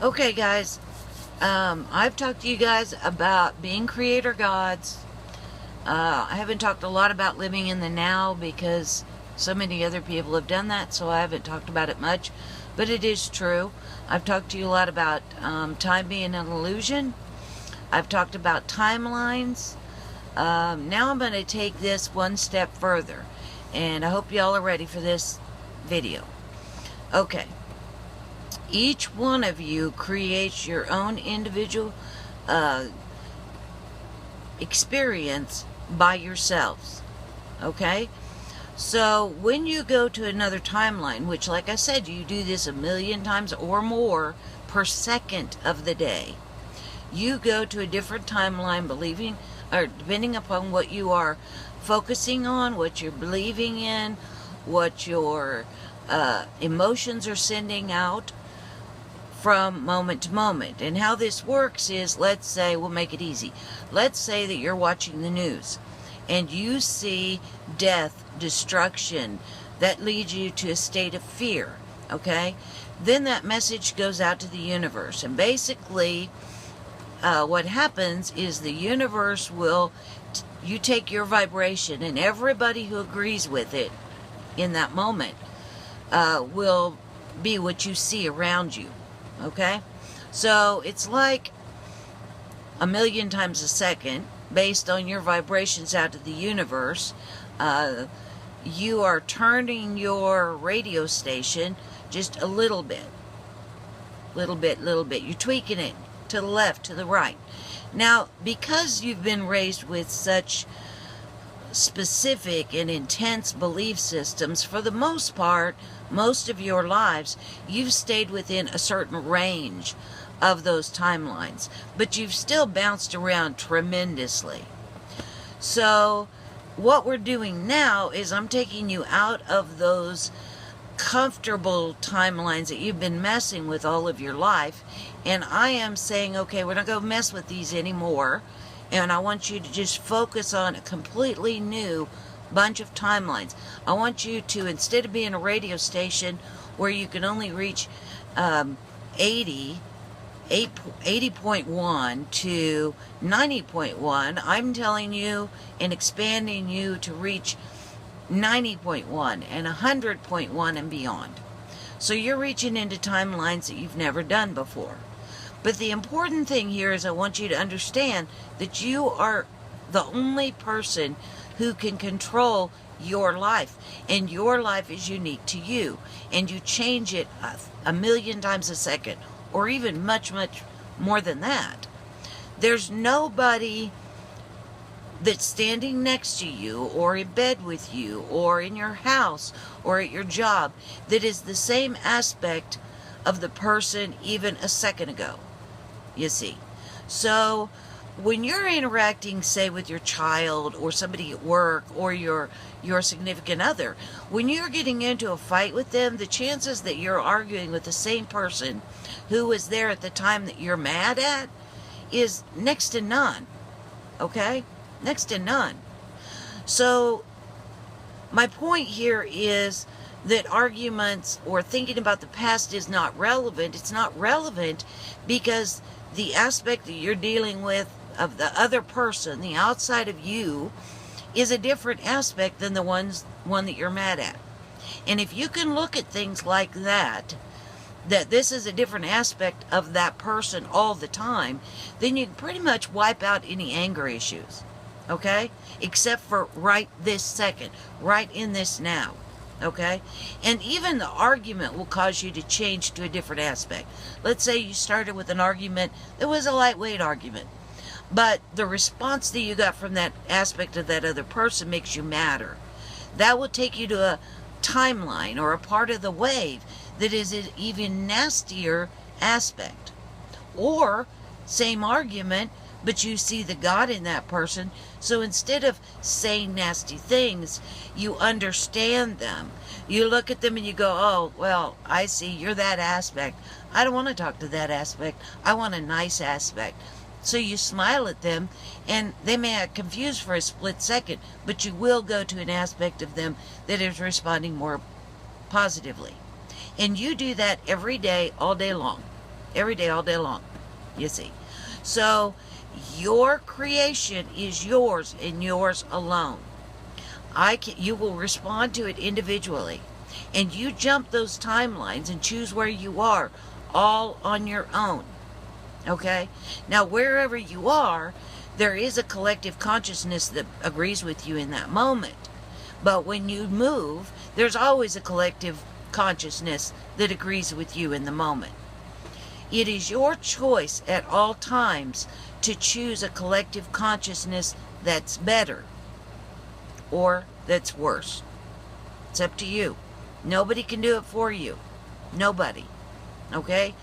Okay, guys, I've talked to you guys about being creator gods. I haven't talked a lot about living in the now because so many other people have done that, so I haven't talked about it much. But it is true. I've talked to you a lot about time being an illusion. I've talked about timelines. Now I'm going to take this one step further, and I hope y'all are ready for this video. Okay. Each one of you creates your own individual experience by yourselves. Okay? So when you go to another timeline, which like I said, you do this 1,000,000 times or more per second of the day, you go to a different timeline believing, or depending upon what you are focusing on, what you're believing in, what your emotions are sending out from moment to moment. And how this works is, let's say, we'll make it easy. Let's say that you're watching the news and you see death, destruction, that leads you to a state of fear, okay? Then that message goes out to the universe. And basically, what happens is the universe will, you take your vibration, and everybody who agrees with it in that moment will be what you see around you. Okay? So it's like 1,000,000 times a second based on your vibrations out to the universe. You are turning your radio station just a little bit. Little bit. You're tweaking it to the left, to the right. Now, because you've been raised with such specific and intense belief systems, for the most part, most of your lives, you've stayed within a certain range of those timelines, but you've still bounced around tremendously. So what we're doing now is I'm taking you out of those comfortable timelines that you've been messing with all of your life, and I am saying, okay, we're not going to mess with these anymore, and I want you to just focus on a completely new bunch of timelines. I want you to, instead of being a radio station where you can only reach 80.1 to 90.1, I'm telling you and expanding you to reach 90.1 and 100.1 and beyond. So you're reaching into timelines that you've never done before. But the important thing here is I want you to understand that you are the only person who can control your life, and your life is unique to you, and you change it 1,000,000 times a second, or even much more than that. There's nobody that's standing next to you or in bed with you or in your house or at your job that is the same aspect of the person even a second ago, you see. So when you're interacting, say, with your child or somebody at work or your significant other, when you're getting into a fight with them, the chances that you're arguing with the same person who was there at the time that you're mad at is next to none, okay? Next to none. So my point here is that arguments or thinking about the past is not relevant. It's not relevant because the aspect that you're dealing with of the other person, the outside of you, is a different aspect than the one that you're mad at. And if you can look at things like that this is a different aspect of that person all the time, then you can pretty much wipe out any anger issues, okay? Except for right this second, right in this now, okay? And even the argument will cause you to change to a different aspect. Let's say you started with an argument that was a lightweight argument, but the response that you got from that aspect of that other person makes you madder. That will take you to a timeline or a part of the wave that is an even nastier aspect. Or, same argument, but you see the God in that person, so instead of saying nasty things, you understand them. You look at them and you go, oh, well, I see, you're that aspect. I don't want to talk to that aspect. I want a nice aspect. So you smile at them, and they may act confused for a split second, but you will go to an aspect of them that is responding more positively. And you do that every day, all day long. every day, all day long. You see. So your creation is yours and yours alone. You will respond to it individually. And you jump those timelines and choose where you are all on your own. Okay? Now, wherever you are, there is a collective consciousness that agrees with you in that moment. But when you move, there's always a collective consciousness that agrees with you in the moment. It is your choice at all times to choose a collective consciousness that's better or that's worse. It's up to you. Nobody can do it for you. Nobody. Okay?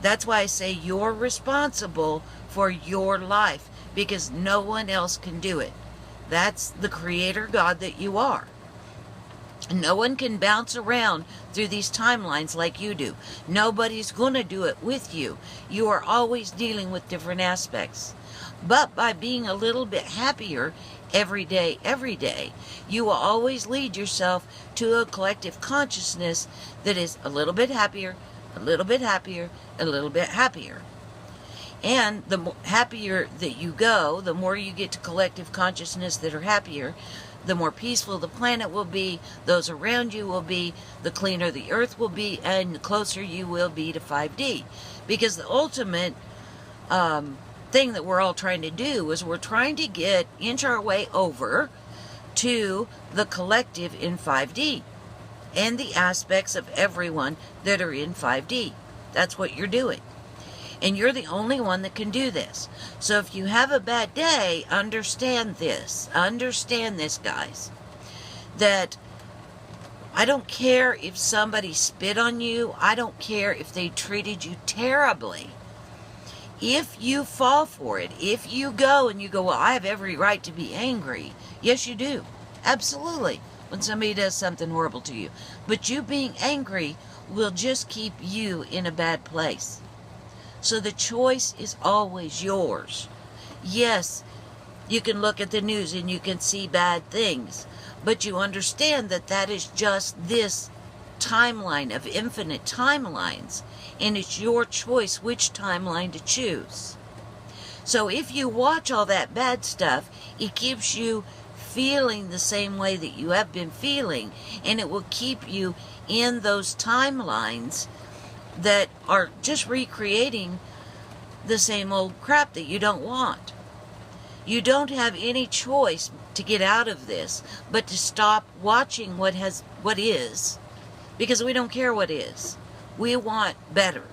That's why I say you're responsible for your life, because no one else can do it. That's the creator God that you are. No one can bounce around through these timelines like you do. Nobody's going to do it with you. You are always dealing with different aspects. But by being a little bit happier every day, you will always lead yourself to a collective consciousness that is a little bit happier, a little bit happier, a little bit happier. And the happier that you go, the more you get to collective consciousness that are happier, the more peaceful the planet will be, those around you will be, the cleaner the earth will be, and the closer you will be to 5D. Because the ultimate thing that we're all trying to do is we're trying to inch our way over to the collective in 5D and the aspects of everyone that are in 5D. That's what you're doing. And you're the only one that can do this. So if you have a bad day, understand this. Understand this, guys. That I don't care if somebody spit on you. I don't care if they treated you terribly. If you fall for it, if you go and you go, well, I have every right to be angry. Yes, you do. Absolutely. When somebody does something horrible to you. But you being angry will just keep you in a bad place. So the choice is always yours. Yes, you can look at the news and you can see bad things, but you understand that that is just this timeline of infinite timelines, and it's your choice which timeline to choose. So if you watch all that bad stuff, it keeps you feeling the same way that you have been feeling, and it will keep you in those timelines that are just recreating the same old crap that you don't want. You don't have any choice to get out of this but to stop watching what is, because we don't care what is. We want better.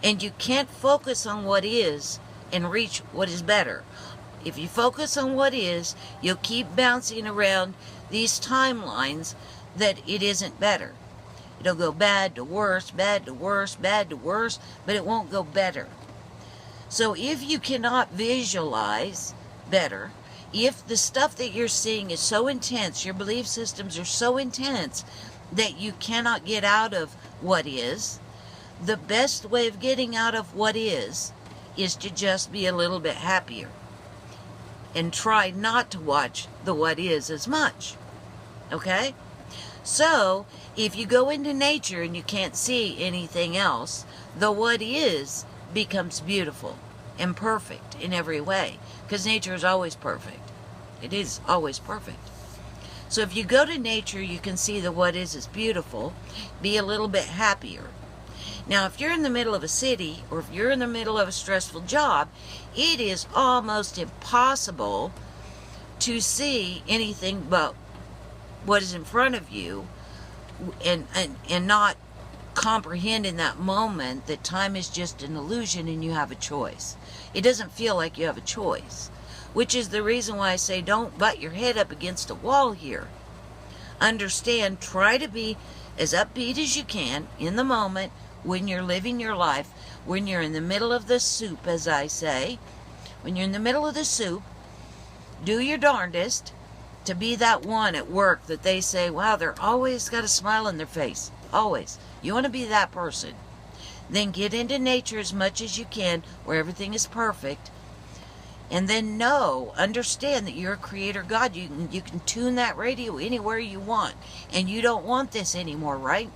And you can't focus on what is and reach what is better. If you focus on what is, you'll keep bouncing around these timelines that it isn't better. It'll go bad to worse, bad to worse, bad to worse, but it won't go better. So if you cannot visualize better, if the stuff that you're seeing is so intense, your belief systems are so intense that you cannot get out of what is, the best way of getting out of what is to just be a little bit happier. And try not to watch the what is as much. Okay? So, if you go into nature and you can't see anything else, the what is becomes beautiful and perfect in every way. Because nature is always perfect. It is always perfect. So if you go to nature, you can see the what is beautiful. Be a little bit happier. Now, if you're in the middle of a city, or if you're in the middle of a stressful job, it is almost impossible to see anything but what is in front of you, and not comprehend in that moment that time is just an illusion and you have a choice. It doesn't feel like you have a choice, which is the reason why I say don't butt your head up against a wall here. Understand, try to be as upbeat as you can in the moment when you're living your life, when you're in the middle of the soup, as I say. When you're in the middle of the soup, do your darndest to be that one at work that they say, wow, they're always got a smile on their face. Always. You want to be that person. Then get into nature as much as you can, where everything is perfect. And then understand that you're a creator God. You can tune that radio anywhere you want. And you don't want this anymore, right?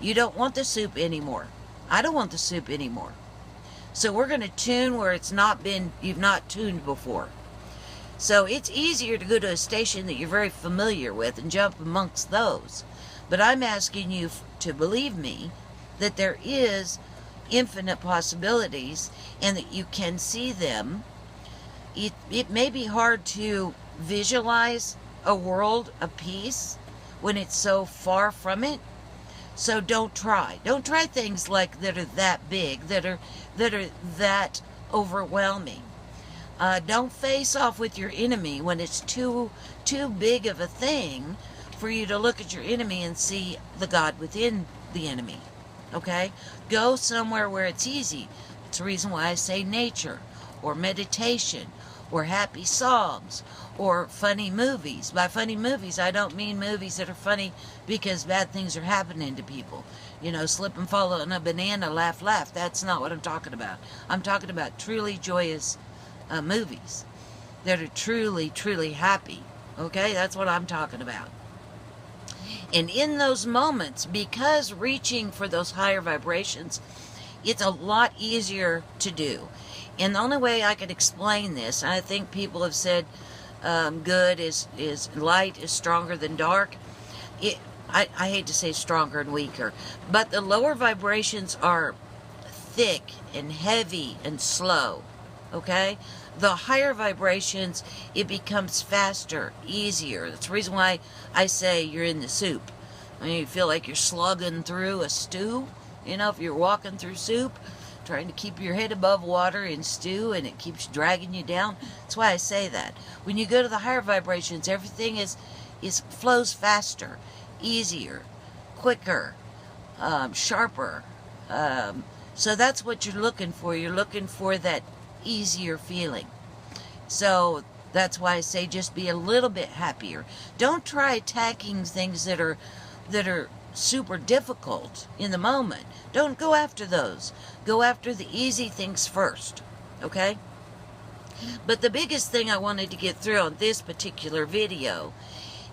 You don't want the soup anymore. I don't want the soup anymore. So we're going to tune where you've not tuned before. So it's easier to go to a station that you're very familiar with and jump amongst those. But I'm asking you to believe me that there is infinite possibilities and that you can see them. It may be hard to visualize a world of peace when it's so far from it. So don't try. Don't try things like that are that big, that are that overwhelming. Don't face off with your enemy when it's too big of a thing for you to look at your enemy and see the God within the enemy. Okay? Go somewhere where it's easy. It's the reason why I say nature, or meditation, or happy songs, or funny movies. By funny movies, I don't mean movies that are funny because bad things are happening to people. You know, slip and fall on a banana, laugh, laugh. That's not what I'm talking about. I'm talking about truly joyous movies that are truly, truly happy. Okay? That's what I'm talking about. And in those moments, because reaching for those higher vibrations, it's a lot easier to do. And the only way I could explain this, and I think people have said good is light is stronger than dark. I hate to say stronger and weaker, but the lower vibrations are thick and heavy and slow, okay? The higher vibrations, it becomes faster, easier. That's the reason why I say you're in the soup. I mean, you feel like you're slugging through a stew. You know, if you're walking through soup, trying to keep your head above water in stew, and it keeps dragging you down. That's why I say that. When you go to the higher vibrations, everything flows faster, easier, quicker, sharper. So that's what you're looking for. You're looking for that easier feeling. So that's why I say just be a little bit happier. Don't try attacking things that are super difficult in the moment. Don't go after those. Go after the easy things first. Okay? But the biggest thing I wanted to get through on this particular video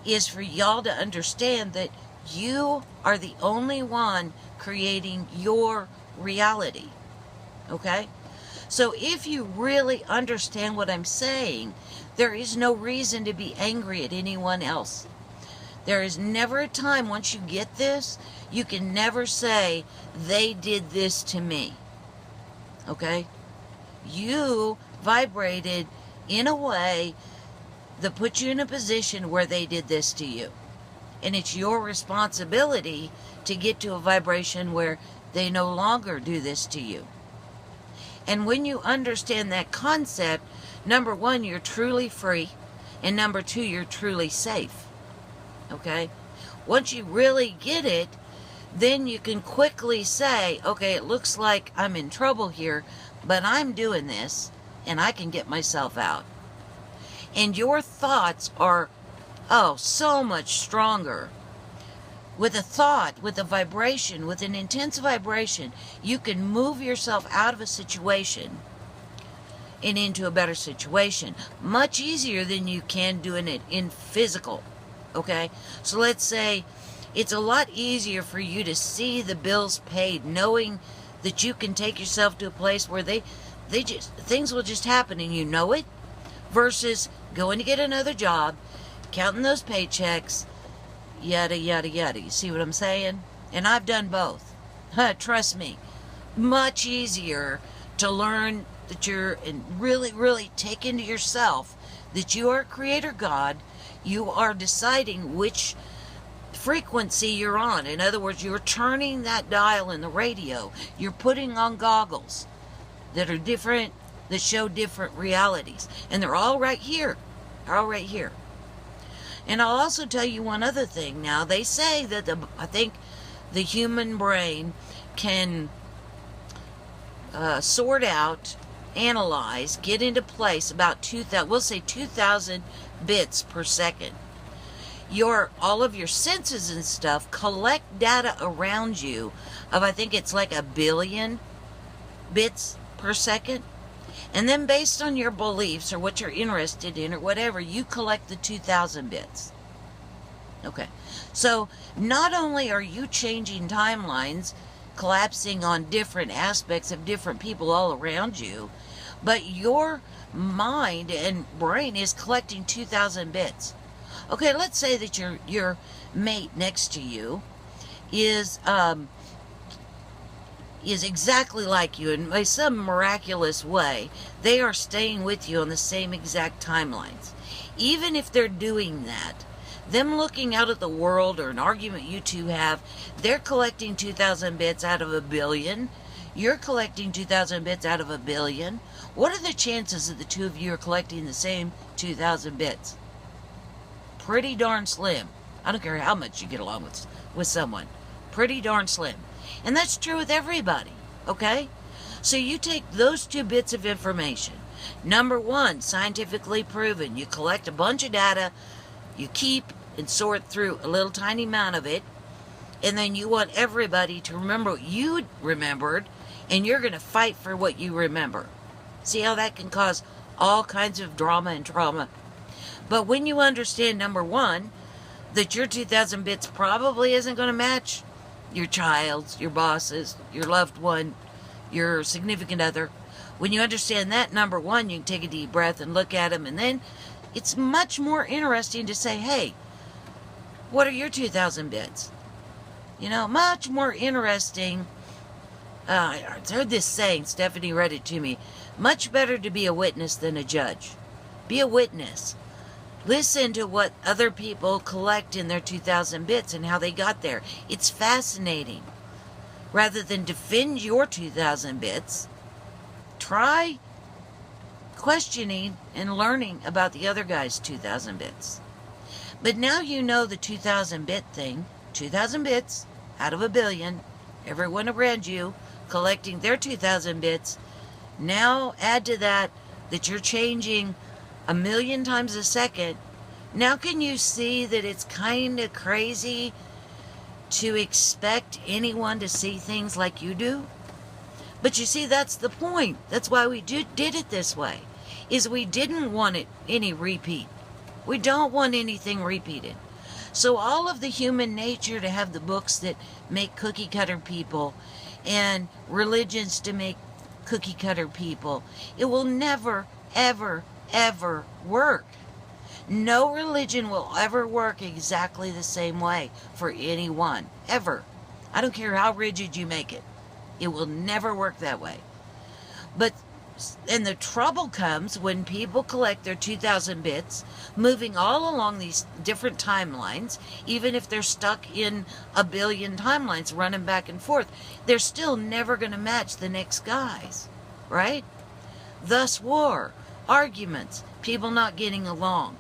is for y'all to understand that you are the only one creating your reality. Okay? So if you really understand what I'm saying, there is no reason to be angry at anyone else. There is never a time, once you get this, you can never say, they did this to me. Okay? You vibrated in a way that put you in a position where they did this to you. And it's your responsibility to get to a vibration where they no longer do this to you. And when you understand that concept, number one, you're truly free. And number two, you're truly safe. Okay? Once you really get it, then you can quickly say, okay, it looks like I'm in trouble here, but I'm doing this, and I can get myself out. And your thoughts are, so much stronger. With a thought, with a vibration, with an intense vibration, you can move yourself out of a situation and into a better situation. Much easier than you can doing it in physical. Okay? So let's say it's a lot easier for you to see the bills paid, knowing that you can take yourself to a place where things will just happen and you know it, versus going to get another job, counting those paychecks, yada, yada, yada. You see what I'm saying? And I've done both. Trust me. Much easier to learn that and really, really take into yourself that you are a creator God. You are deciding which frequency you're on. In other words, you're turning that dial in the radio. You're putting on goggles that are different, that show different realities. And they're all right here. They're all right here. And I'll also tell you one other thing now. They say that I think the human brain can sort out, analyze, get into place about 2,000 bits per second. All of your senses and stuff collect data around you of, I think it's like 1 billion bits per second. And then based on your beliefs or what you're interested in or whatever, you collect the 2,000 bits. Okay. So not only are you changing timelines, collapsing on different aspects of different people all around you, but your mind and brain is collecting 2,000 bits. Okay, let's say that your mate next to you is exactly like you, and by some miraculous way, they are staying with you on the same exact timelines. Even if they're doing that, them looking out at the world or an argument you two have, they're collecting 2,000 bits out of a billion. You're collecting 2,000 bits out of a billion. What are the chances that the two of you are collecting the same 2,000 bits? Pretty darn slim. I don't care how much you get along with someone. Pretty darn slim. And that's true with everybody, okay? So you take those 2 bits of information. Number 1, scientifically proven. You collect a bunch of data, you keep and sort through a little tiny amount of it, and then you want everybody to remember what you remembered, and you're going to fight for what you remember. See how that can cause all kinds of drama and trauma? But when you understand, number 1, that your 2,000 bits probably isn't going to match your child's, your boss's, your loved one, your significant other. When you understand that, number 1, you can take a deep breath and look at them, and then it's much more interesting to say, hey, what are your 2,000 bits? You know, much more interesting. I heard this saying, Stephanie read it to me, much better to be a witness than a judge. Be a witness. Listen to what other people collect in their 2,000 bits and how they got there. It's fascinating. Rather than defend your 2,000 bits, try questioning and learning about the other guy's 2,000 bits. But now you know the 2,000 bit thing. 2,000 bits out of a billion. Everyone around you collecting their 2,000 bits. Now add to that you're changing 1,000,000 times a second. Now can you see that it's kind of crazy to expect anyone to see things like you do? But you see, that's the point. That's why we did it this way, is we didn't want any repeat. We don't want anything repeated. So all of the human nature to have the books that make cookie cutter people and religions to make cookie cutter people, it will never, ever, ever work. No religion will ever work exactly the same way for anyone, ever. I don't care how rigid you make it. It will never work that way. And the trouble comes when people collect their 2,000 bits, moving all along these different timelines, even if they're stuck in a billion timelines running back and forth, they're still never going to match the next guys, right? Thus war, arguments, people not getting along.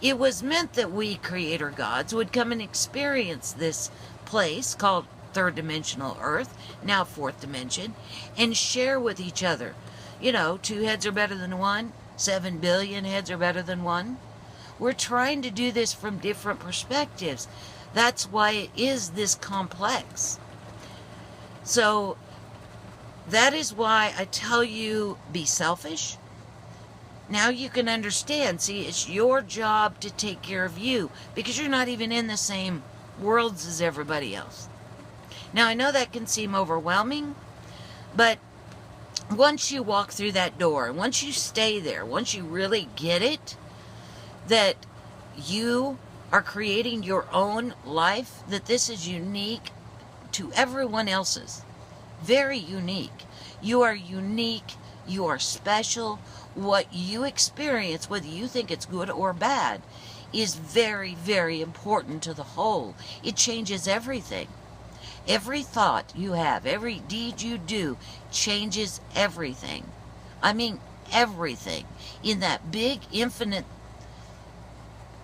It was meant that we creator gods would come and experience this place called third dimensional Earth, now fourth dimension, and share with each other. You know, 2 heads are better than 1, 7 billion heads are better than 1. We're trying to do this from different perspectives. That's why it is this complex. So that is why I tell you, be selfish. Now you can understand. See, it's your job to take care of you because you're not even in the same worlds as everybody else. Now, I know that can seem overwhelming, but once you walk through that door, once you stay there, once you really get it, that you are creating your own life, that this is unique to everyone else's. Very unique. You are unique. You are special. What you experience, whether you think it's good or bad, is very, very important to the whole. It changes everything. Every thought you have, every deed you do, changes everything. I mean, everything. In that big, infinite,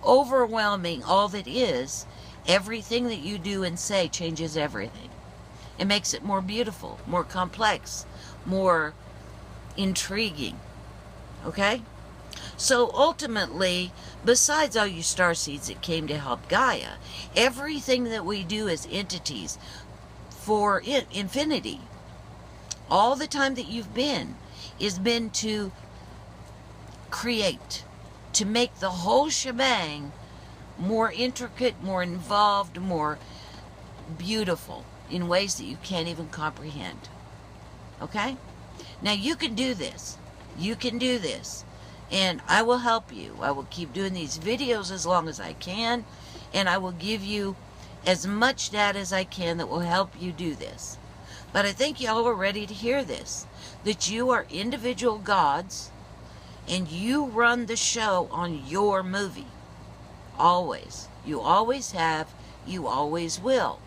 overwhelming, all that is, everything that you do and say changes everything. It makes it more beautiful, more complex, more intriguing. Okay? So ultimately, besides all you starseeds that came to help Gaia, everything that we do as entities for infinity, all the time that you've been, is been to create, to make the whole shebang more intricate, more involved, more beautiful. in ways that you can't even comprehend. Okay? Now you can do this. You can do this. And I will help you. I will keep doing these videos as long as I can. And I will give you as much data as I can that will help you do this. But I think y'all are ready to hear this. That you are individual gods. And you run the show on your movie. Always. You always have. You always will.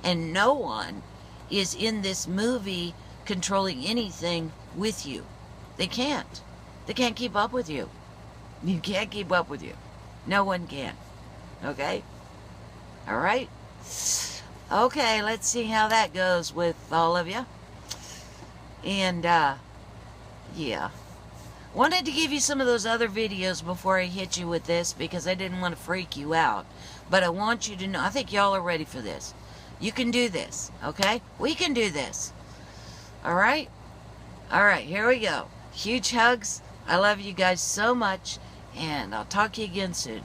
And no one is in this movie controlling anything with you. They can't. They can't keep up with you. You can't keep up with you. No one can. Okay? All right? Okay, let's see how that goes with all of you. And, yeah. Wanted to give you some of those other videos before I hit you with this because I didn't want to freak you out. But I want you to know, I think y'all are ready for this. You can do this, okay? We can do this. All right? All right, here we go. Huge hugs. I love you guys so much, and I'll talk to you again soon.